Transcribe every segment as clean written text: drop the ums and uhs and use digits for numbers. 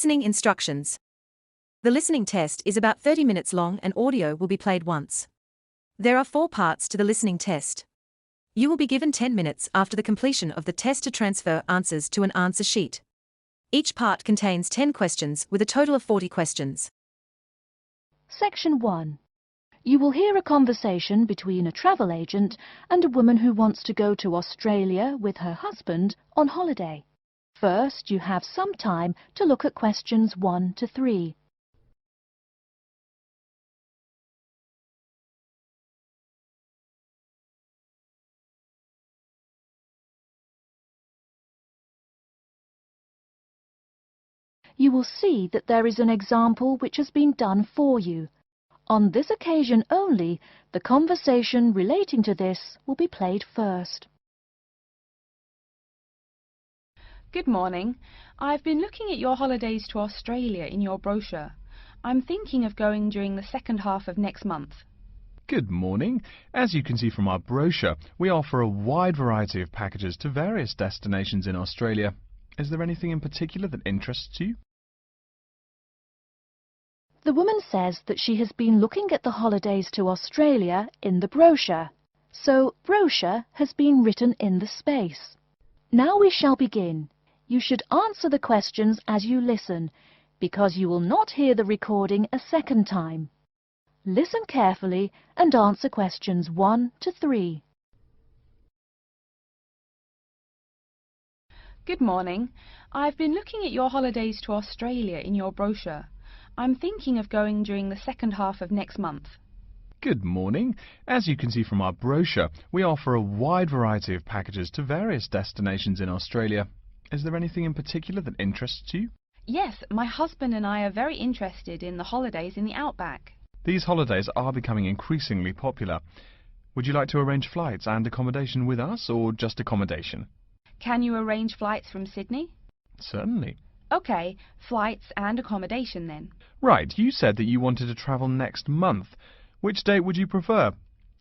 Listening instructions. The listening test is about 30 minutes long and audio will be played once. There are 4 parts to the listening test. You will be given 10 minutes after the completion of the test to transfer answers to an answer sheet. Each part contains 10 questions with a total of 40 questions. Section 1. You will hear a conversation between a travel agent and a woman who wants to go to Australia with her husband on holiday. First, you have some time to look at questions 1 to 3. You will see that there is an example which has been done for you. On this occasion only, the conversation relating to this will be played first. Good morning. I've been looking at your holidays to Australia in your brochure. I'm thinking of going during the second half of next month. Good morning. As you can see from our brochure, we offer a wide variety of packages to various destinations in Australia. Is there anything in particular that interests you? The woman says that she has been looking at the holidays to Australia in the brochure, so brochure has been written in the space. Now we shall begin. You should answer the questions as you listen, because you will not hear the recording a second time. Listen carefully and answer questions 1 to 3. Good morning. I've been looking at your holidays to Australia in your brochure. I'm thinking of going during the second half of next month. Good morning. As you can see from our brochure, we offer a wide variety of packages to various destinations in Australia. Is there anything in particular that interests you? Yes, my husband and I are very interested in the holidays in the outback. These holidays are becoming increasingly popular. Would you like to arrange flights and accommodation with us, or just accommodation? Can you arrange flights from Sydney? Certainly. OK, flights and accommodation then. Right, you said that you wanted to travel next month. Which date would you prefer?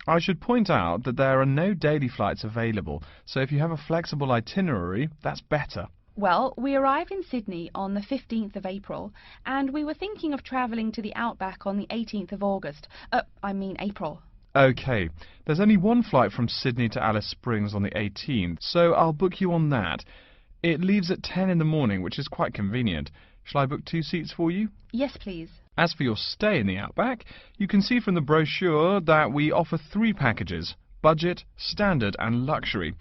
I should point out that there are no daily flights available, so if you have a flexible itinerary, that's better. Well, we arrive in Sydney on the 15th of April, and we were thinking of travelling to the outback on the 18th of August. April. OK, there's only one flight from Sydney to Alice Springs on the 18th, so I'll book you on that. It leaves at 10 in the morning, which is quite convenient. Shall I book 2 seats for you? Yes, please. As for your stay in the outback, you can see from the brochure that we offer 3 packages: budget, standard and luxury.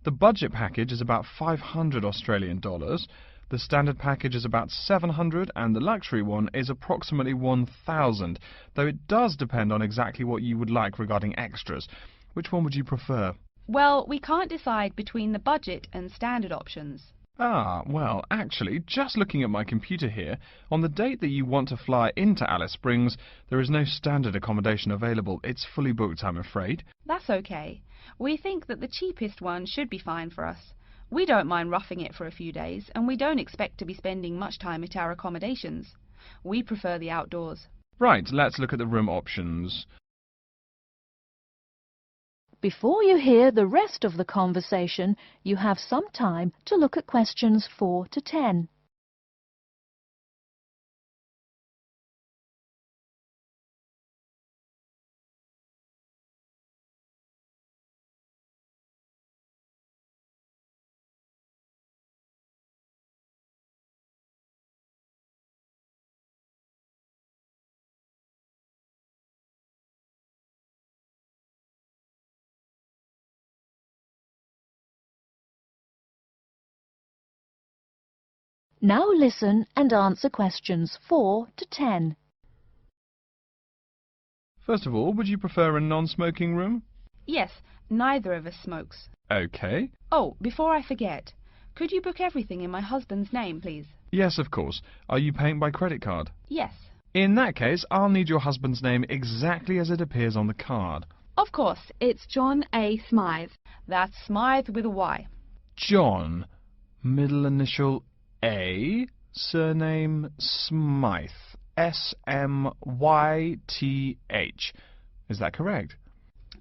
The budget package is about $500 Australian dollars, the standard package is about $700 and the luxury one is approximately $1,000, though it does depend on exactly what you would like regarding extras. Which one would you prefer? Well, we can't decide between the budget and standard options. Well, actually, just looking at my computer here, on the date that you want to fly into Alice Springs, there is no standard accommodation available. It's fully booked, I'm afraid. That's OK. We think that the cheapest one should be fine for us. We don't mind roughing it for a few days, and we don't expect to be spending much time at our accommodations. We prefer the outdoors. Right, let's look at the room options. Before you hear the rest of the conversation, you have some time to look at questions 4 to 10. Now listen and answer questions 4 to 10. First of all, would you prefer a non-smoking room? Yes, neither of us smokes. OK. Oh, before I forget, could you book everything in my husband's name, please? Yes, of course. Are you paying by credit card? Yes. In that case, I'll need your husband's name exactly as it appears on the card. Of course, it's John A. Smythe. That's Smythe with a Y. John, middle initial A, surname Smythe, S-M-Y-T-H. Is that correct?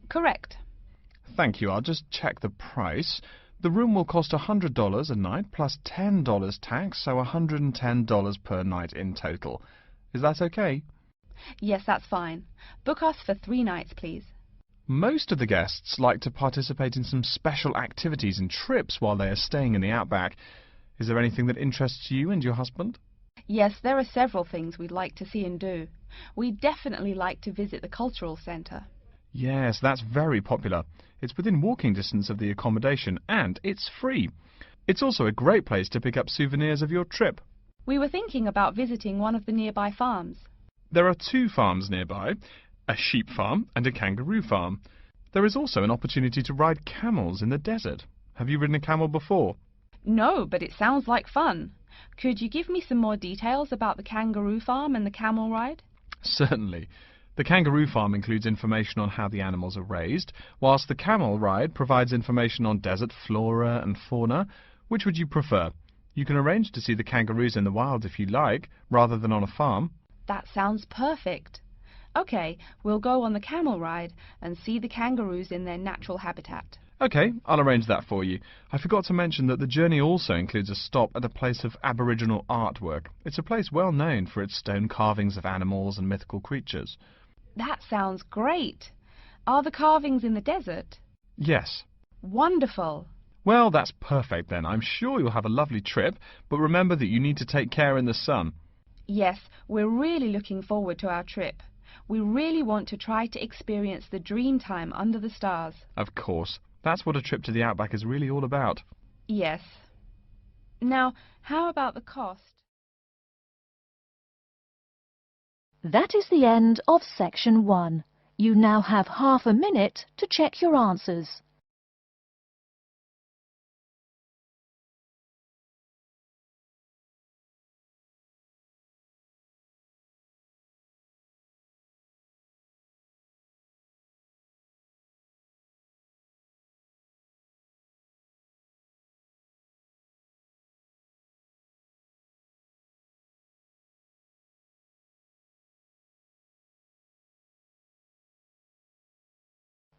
Correct. Thank you. I'll just check the price. The room will cost $100 a night plus $10 tax, so $110 per night in total. Is that okay? Yes, that's fine. Book us for 3 nights, please. Most of the guests like to participate in some special activities and trips while they are staying in the outback. Is there anything that interests you and your husband? Yes, there are several things we'd like to see and do. We'd definitely like to visit the cultural centre. Yes, that's very popular. It's within walking distance of the accommodation and it's free. It's also a great place to pick up souvenirs of your trip. We were thinking about visiting one of the nearby farms. There are 2 farms nearby, a sheep farm and a kangaroo farm. There is also an opportunity to ride camels in the desert. Have you ridden a camel before? No, but it sounds like fun. Could you give me some more details about the kangaroo farm and the camel ride? Certainly. The kangaroo farm includes information on how the animals are raised, whilst the camel ride provides information on desert flora and fauna. Which would you prefer? You can arrange to see the kangaroos in the wild if you like, rather than on a farm. That sounds perfect. OK, we'll go on the camel ride and see the kangaroos in their natural habitat. OK, I'll arrange that for you. I forgot to mention that the journey also includes a stop at a place of Aboriginal artwork. It's a place well known for its stone carvings of animals and mythical creatures. That sounds great. Are the carvings in the desert? Yes. Wonderful. Well, that's perfect then. I'm sure you'll have a lovely trip, but remember that you need to take care in the sun. Yes, we're really looking forward to our trip. We really want to try to experience the dream time under the stars. Of course. That's what a trip to the outback is really all about. Yes. Now, how about the cost? That is the end of section 1. You now have half a minute to check your answers.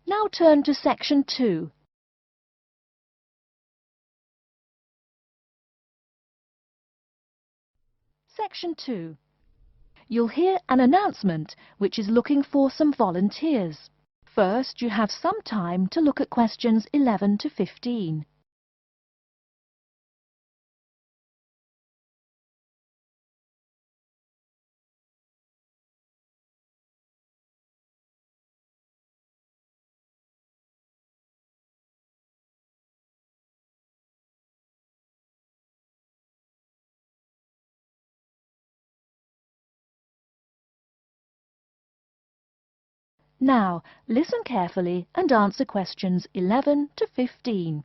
Now turn to section 2. Section 2. You'll hear an announcement which is looking for some volunteers. First, you have some time to look at questions 11 to 15. Now, listen carefully and answer questions 11 to 15.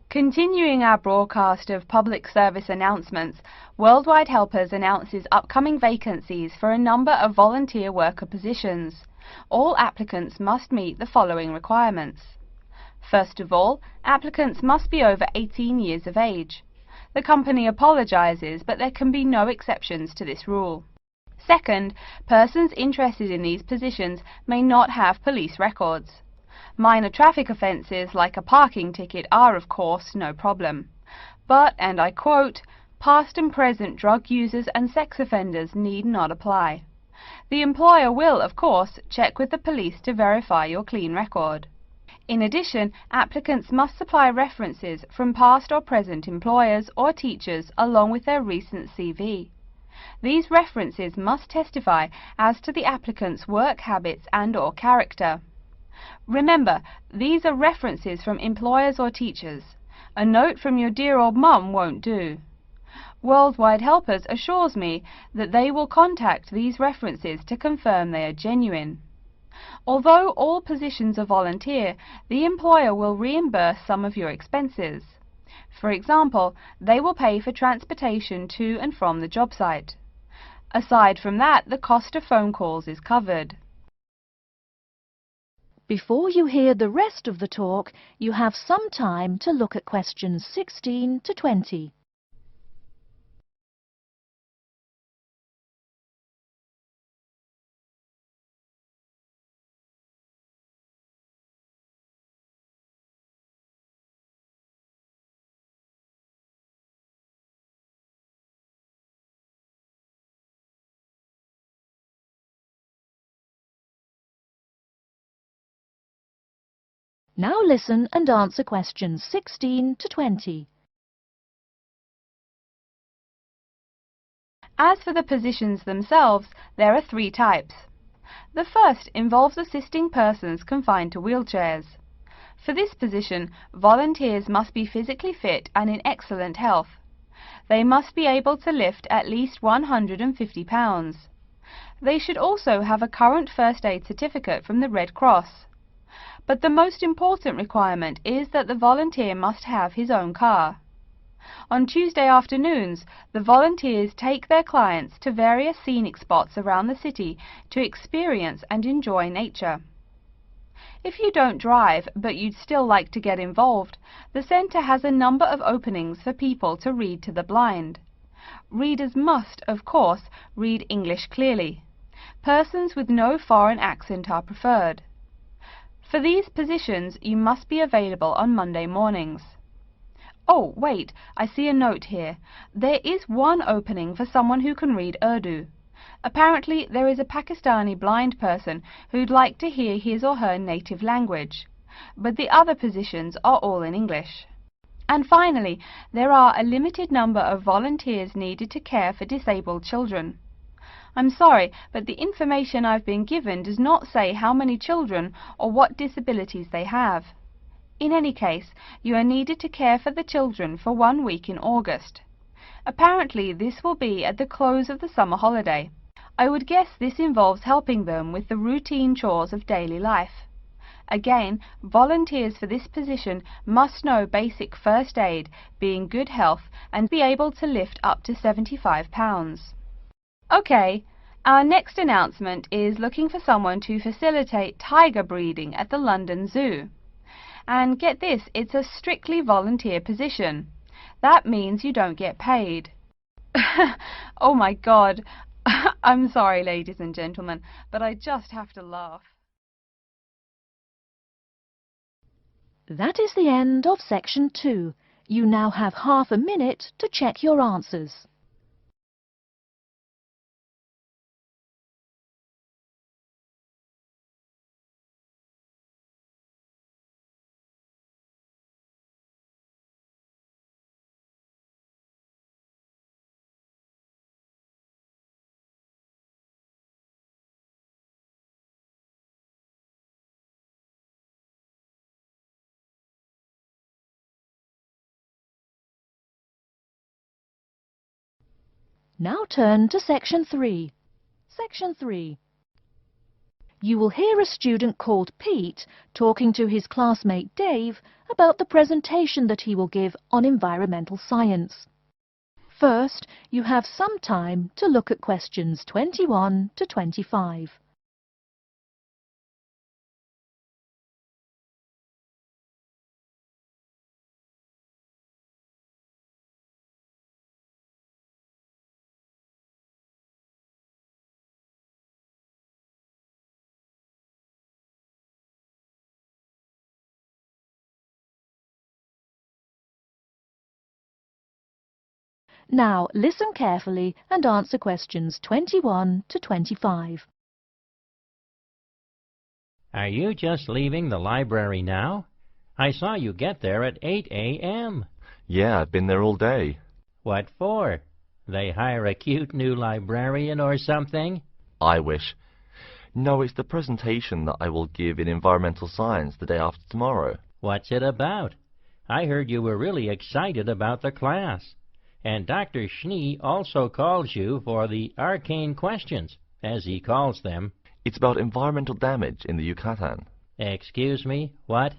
Continuing our broadcast of public service announcements, Worldwide Helpers announces upcoming vacancies for a number of volunteer worker positions. All applicants must meet the following requirements. First of all, applicants must be over 18 years of age. The company apologises, but there can be no exceptions to this rule. Second, persons interested in these positions may not have police records. Minor traffic offences like a parking ticket are, of course, no problem. But, and I quote, past and present drug users and sex offenders need not apply. The employer will, of course, check with the police to verify your clean record. In addition, applicants must supply references from past or present employers or teachers along with their recent CV. These references must testify as to the applicant's work habits and/or character. Remember, these are references from employers or teachers. A note from your dear old mum won't do. Worldwide Helpers assures me that they will contact these references to confirm they are genuine. Although all positions are volunteer, the employer will reimburse some of your expenses. For example, they will pay for transportation to and from the job site. Aside from that, the cost of phone calls is covered. Before you hear the rest of the talk, you have some time to look at questions 16 to 20. Now listen and answer questions 16 to 20. As for the positions themselves, there are 3 types. The first involves assisting persons confined to wheelchairs. For this position, volunteers must be physically fit and in excellent health. They must be able to lift at least 150 pounds. They should also have a current first aid certificate from the Red Cross. But the most important requirement is that the volunteer must have his own car. On Tuesday afternoons, the volunteers take their clients to various scenic spots around the city to experience and enjoy nature. If you don't drive, but you'd still like to get involved, the centre has a number of openings for people to read to the blind. Readers must, of course, read English clearly. Persons with no foreign accent are preferred. For these positions, you must be available on Monday mornings. Oh, wait, I see a note here. There is one opening for someone who can read Urdu. Apparently, there is a Pakistani blind person who'd like to hear his or her native language, but the other positions are all in English. And finally, there are a limited number of volunteers needed to care for disabled children. I'm sorry, but the information I've been given does not say how many children or what disabilities they have. In any case, you are needed to care for the children for 1 week in August. Apparently, this will be at the close of the summer holiday. I would guess this involves helping them with the routine chores of daily life. Again, volunteers for this position must know basic first aid, be in good health, and be able to lift up to 75 pounds. Okay, our next announcement is looking for someone to facilitate tiger breeding at the London Zoo. And get this, it's a strictly volunteer position. That means you don't get paid. Oh my God, I'm sorry, ladies and gentlemen, but I just have to laugh. That is the end of section 2. You now have half a minute to check your answers. Now turn to section 3. Section 3. You will hear a student called Pete talking to his classmate Dave about the presentation that he will give on environmental science. First, you have some time to look at questions 21 to 25. Now listen carefully and answer questions 21 to 25. Are you just leaving the library now? I saw you get there at 8 a.m. Yeah, I've been there all day. What for? They hire a cute new librarian or something? I wish. No, it's the presentation that I will give in environmental science the day after tomorrow. What's it about? I heard you were really excited about the class. And Dr. Schnee also calls you for the arcane questions, as he calls them. It's about environmental damage in the Yucatan. Excuse me, what?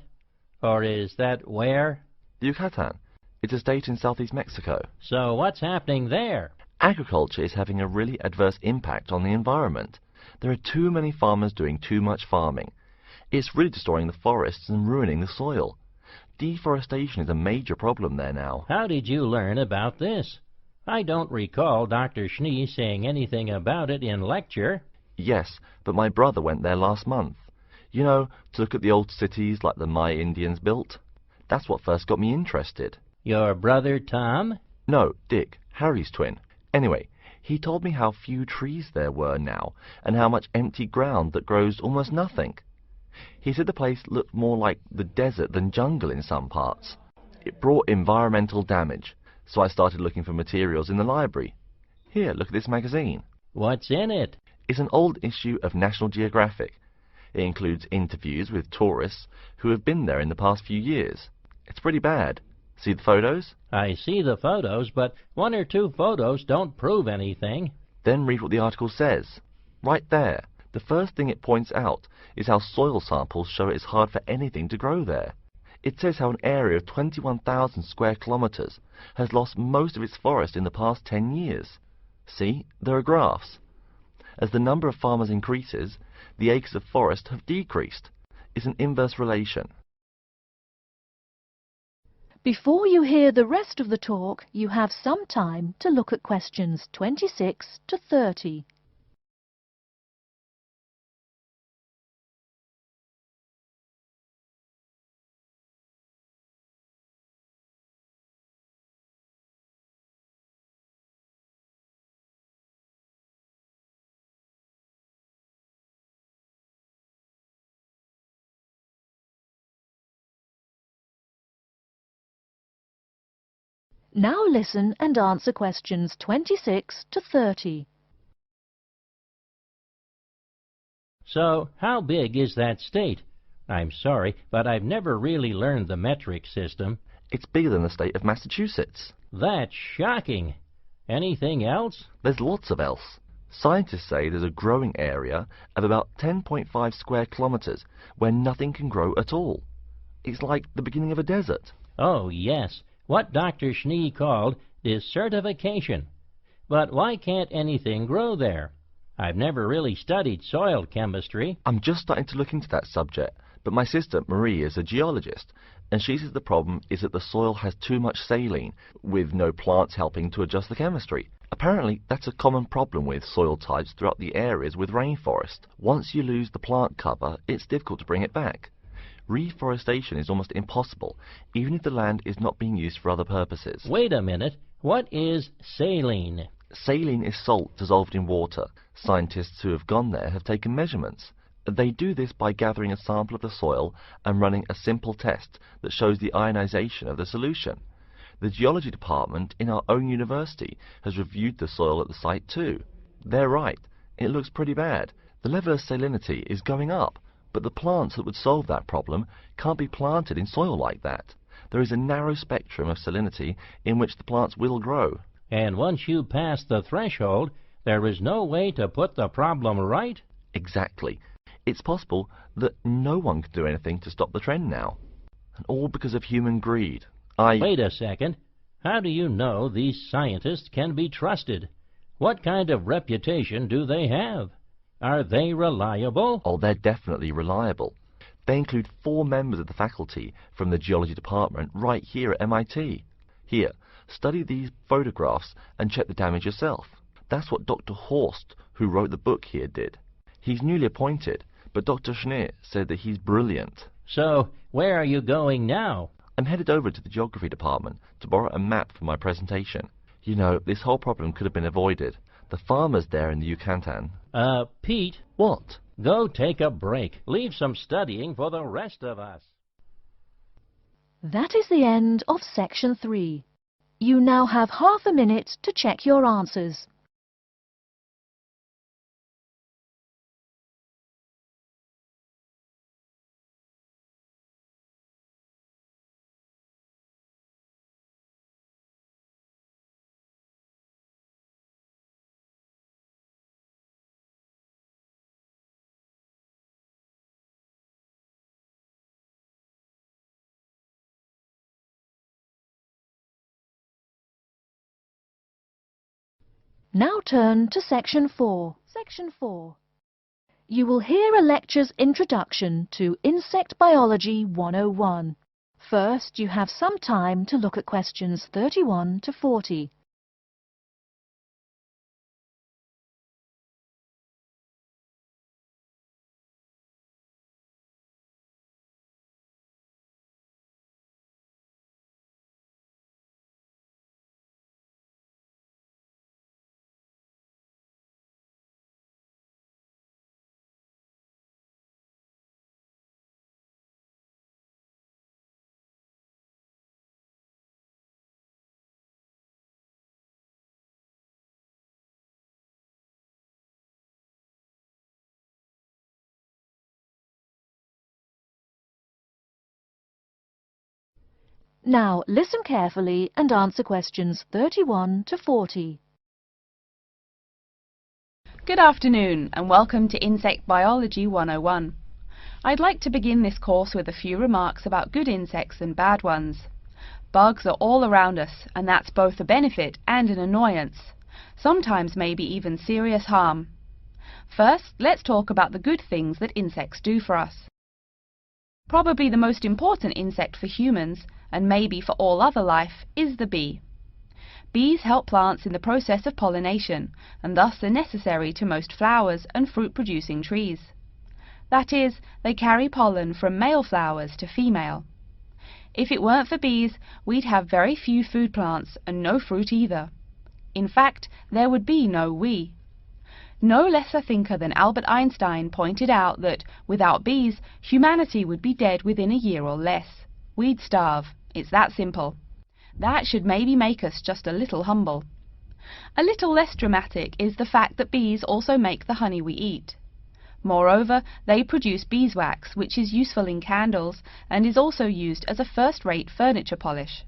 Or is that where? The Yucatan. It's a state in southeast Mexico. So what's happening there? Agriculture is having a really adverse impact on the environment. There are too many farmers doing too much farming. It's really destroying the forests and ruining the soil. Deforestation is a major problem there now. How did you learn about this? I don't recall Dr. Schnee saying anything about it in lecture. Yes, but my brother went there last month. You know, to look at the old cities like the Maya Indians built. That's what first got me interested. Your brother Tom? No, Dick, Harry's twin. Anyway, he told me how few trees there were now, and how much empty ground that grows almost nothing. He said the place looked more like the desert than jungle in some parts. It brought environmental damage, so I started looking for materials in the library. Here, look at this magazine. What's in it? It's an old issue of National Geographic. It includes interviews with tourists who have been there in the past few years. It's pretty bad. See the photos? I see the photos, but one or two photos don't prove anything. Then read what the article says. Right there. The first thing it points out is how soil samples show it's hard for anything to grow there. It says how an area of 21,000 square kilometers has lost most of its forest in the past 10 years. See, there are graphs. As the number of farmers increases, the acres of forest have decreased. It's an inverse relation. Before you hear the rest of the talk, you have some time to look at questions 26 to 30. Now listen and answer questions 26 to 30. So, how big is that state? I'm sorry, but I've never really learned the metric system. It's bigger than the state of Massachusetts. That's shocking. Anything else? There's lots of else. Scientists say there's a growing area of about 10.5 square kilometers where nothing can grow at all. It's like the beginning of a desert. Oh, yes. What Dr. Schnee called desertification. But why can't anything grow there? I've never really studied soil chemistry. I'm just starting to look into that subject, but my sister Marie is a geologist, and she says the problem is that the soil has too much saline, with no plants helping to adjust the chemistry. Apparently, that's a common problem with soil types throughout the areas with rainforest. Once you lose the plant cover, it's difficult to bring it back. Reforestation is almost impossible, even if the land is not being used for other purposes. Wait a minute. What is saline? Saline is salt dissolved in water. Scientists who have gone there have taken measurements. They do this by gathering a sample of the soil and running a simple test that shows the ionization of the solution. The geology department in our own university has reviewed the soil at the site too. They're right. It looks pretty bad. The level of salinity is going up. But the plants that would solve that problem can't be planted in soil like that. There is a narrow spectrum of salinity in which the plants will grow. And once you pass the threshold, there is no way to put the problem right? Exactly. It's possible that no one can do anything to stop the trend now. And all because of human greed. Wait a second. How do you know these scientists can be trusted? What kind of reputation do they have? Are they reliable? Oh, they're definitely reliable. They include 4 members of the faculty from the geology department right here at MIT. Here, study these photographs and check the damage yourself. That's what Dr. Horst, who wrote the book here, did. He's newly appointed, but Dr. Schnee said that he's brilliant. So, where are you going now? I'm headed over to the geography department to borrow a map for my presentation. You know, this whole problem could have been avoided. The farmers there in the Yucatan... Pete. What? Go take a break. Leave some studying for the rest of us. That is the end of section 3. You now have half a minute to check your answers. Now turn to section 4. Section 4. You will hear a lecture's introduction to Insect Biology 101. First, you have some time to look at questions 31 to 40. Now listen carefully and answer questions 31 to 40. Good afternoon and welcome to Insect Biology 101. I'd like to begin this course with a few remarks about good insects and bad ones. Bugs are all around us, and that's both a benefit and an annoyance, sometimes maybe even serious harm. First, let's talk about the good things that insects do for us. Probably the most important insect for humans, and maybe for all other life, is the bee. Bees help plants in the process of pollination, and thus are necessary to most flowers and fruit-producing trees. That is, they carry pollen from male flowers to female. If it weren't for bees, we'd have very few food plants and no fruit either. In fact, there would be no we. No less a thinker than Albert Einstein pointed out that, without bees, humanity would be dead within a year or less. We'd starve. It's that simple. That should maybe make us just a little humble. A little less dramatic is the fact that bees also make the honey we eat. Moreover, they produce beeswax, which is useful in candles and is also used as a first-rate furniture polish.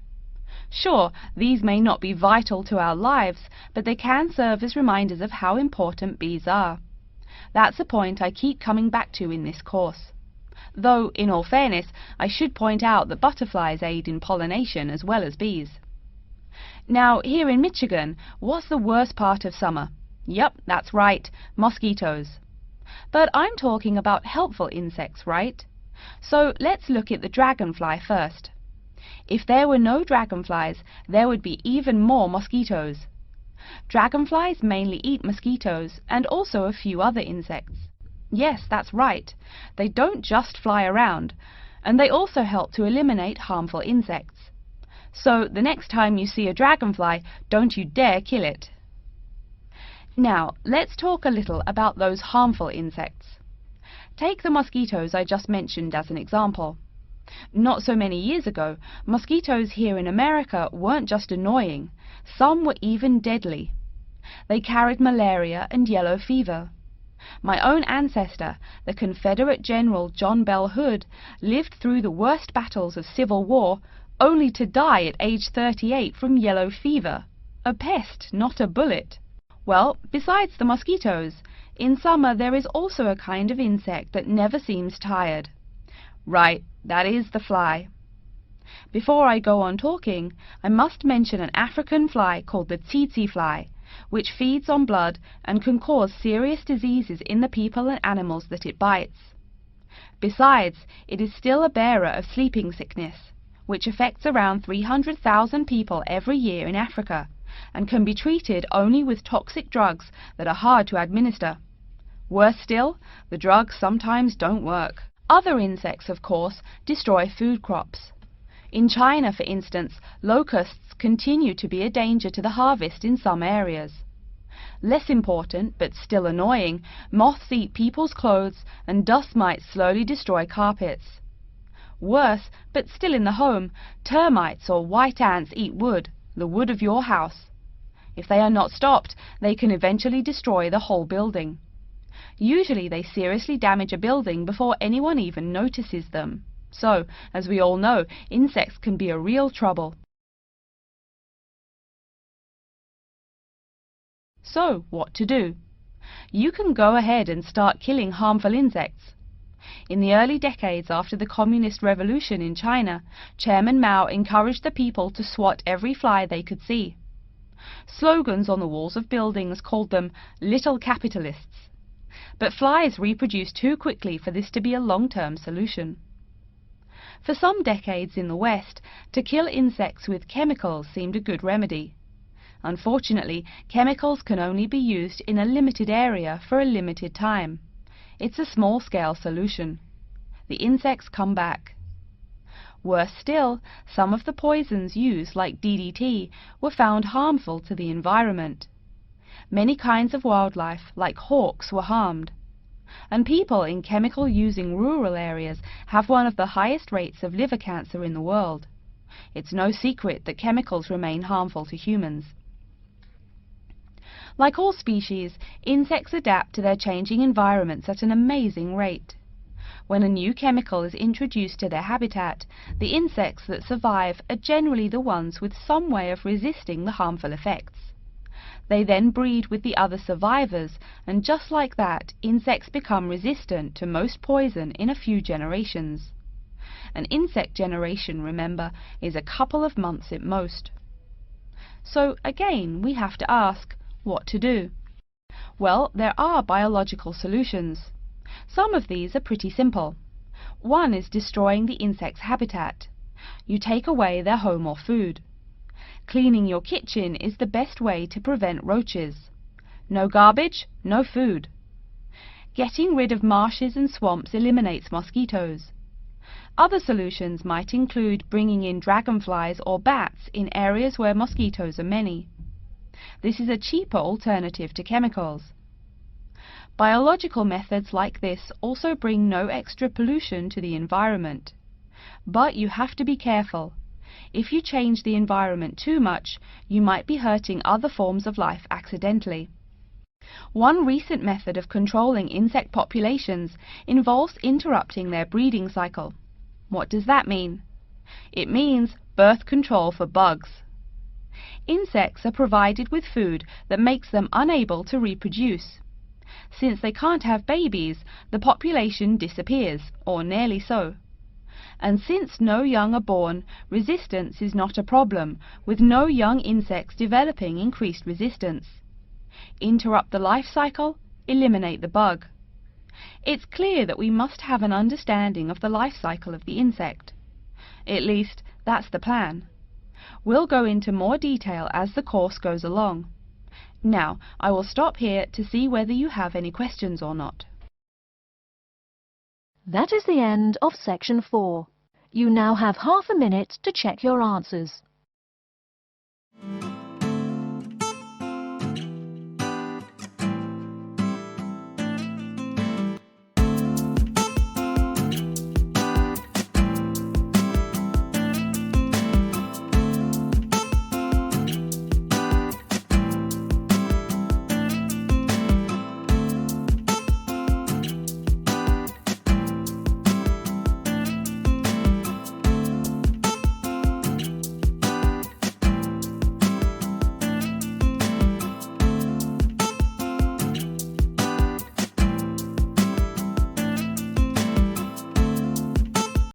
Sure, these may not be vital to our lives, but they can serve as reminders of how important bees are. That's a point I keep coming back to in this course. Though, in all fairness, I should point out that butterflies aid in pollination as well as bees. Now, here in Michigan, what's the worst part of summer? Yup, that's right, mosquitoes. But I'm talking about helpful insects, right? So let's look at the dragonfly first. If there were no dragonflies, there would be even more mosquitoes. Dragonflies mainly eat mosquitoes and also a few other insects. Yes, that's right. They don't just fly around, and they also help to eliminate harmful insects. So the next time you see a dragonfly, don't you dare kill it. Now, let's talk a little about those harmful insects. Take the mosquitoes I just mentioned as an example. Not so many years ago, mosquitoes here in America weren't just annoying, some were even deadly. They carried malaria and yellow fever. My own ancestor, the Confederate General John Bell Hood, lived through the worst battles of Civil War, only to die at age 38 from yellow fever. A pest, not a bullet. Well, besides the mosquitoes, in summer there is also a kind of insect that never seems tired. Right, that is the fly. Before I go on talking, I must mention an African fly called the tsetse fly, which feeds on blood and can cause serious diseases in the people and animals that it bites. Besides, it is still a bearer of sleeping sickness, which affects around 300,000 people every year in Africa, and can be treated only with toxic drugs that are hard to administer. Worse still, the drugs sometimes don't work. Other insects, of course, destroy food crops. In China, for instance, locusts continue to be a danger to the harvest in some areas. Less important, but still annoying, moths eat people's clothes and dust mites slowly destroy carpets. Worse, but still in the home, termites or white ants eat wood, the wood of your house. If they are not stopped, they can eventually destroy the whole building. Usually they seriously damage a building before anyone even notices them. So, as we all know, insects can be a real trouble. So, what to do? You can go ahead and start killing harmful insects. In the early decades after the Communist Revolution in China, Chairman Mao encouraged the people to swat every fly they could see. Slogans on the walls of buildings called them "little capitalists." But flies reproduce too quickly for this to be a long-term solution. For some decades in the West, to kill insects with chemicals seemed a good remedy. Unfortunately, chemicals can only be used in a limited area for a limited time. It's a small-scale solution. The insects come back. Worse still, some of the poisons used, like DDT, were found harmful to the environment. Many kinds of wildlife, like hawks, were harmed. And people in chemical-using rural areas have one of the highest rates of liver cancer in the world. It's no secret that chemicals remain harmful to humans. Like all species, insects adapt to their changing environments at an amazing rate. When a new chemical is introduced to their habitat, the insects that survive are generally the ones with some way of resisting the harmful effects. They then breed with the other survivors, and just like that, insects become resistant to most poison in a few generations. An insect generation, remember, is a couple of months at most. So again, we have to ask, what to do? Well, there are biological solutions. Some of these are pretty simple. One is destroying the insect's habitat. You take away their home or food. Cleaning your kitchen is the best way to prevent roaches. No garbage, no food. Getting rid of marshes and swamps eliminates mosquitoes. Other solutions might include bringing in dragonflies or bats in areas where mosquitoes are many. This is a cheaper alternative to chemicals. Biological methods like this also bring no extra pollution to the environment. But you have to be careful. If you change the environment too much, you might be hurting other forms of life accidentally. One recent method of controlling insect populations involves interrupting their breeding cycle. What does that mean? It means birth control for bugs. Insects are provided with food that makes them unable to reproduce. Since they can't have babies, the population disappears, or nearly so. And since no young are born, resistance is not a problem, with no young insects developing increased resistance. Interrupt the life cycle, eliminate the bug. It's clear that we must have an understanding of the life cycle of the insect. At least, that's the plan. We'll go into more detail as the course goes along. Now, I will stop here to see whether you have any questions or not. That is the end of section 4. You now have half a minute to check your answers.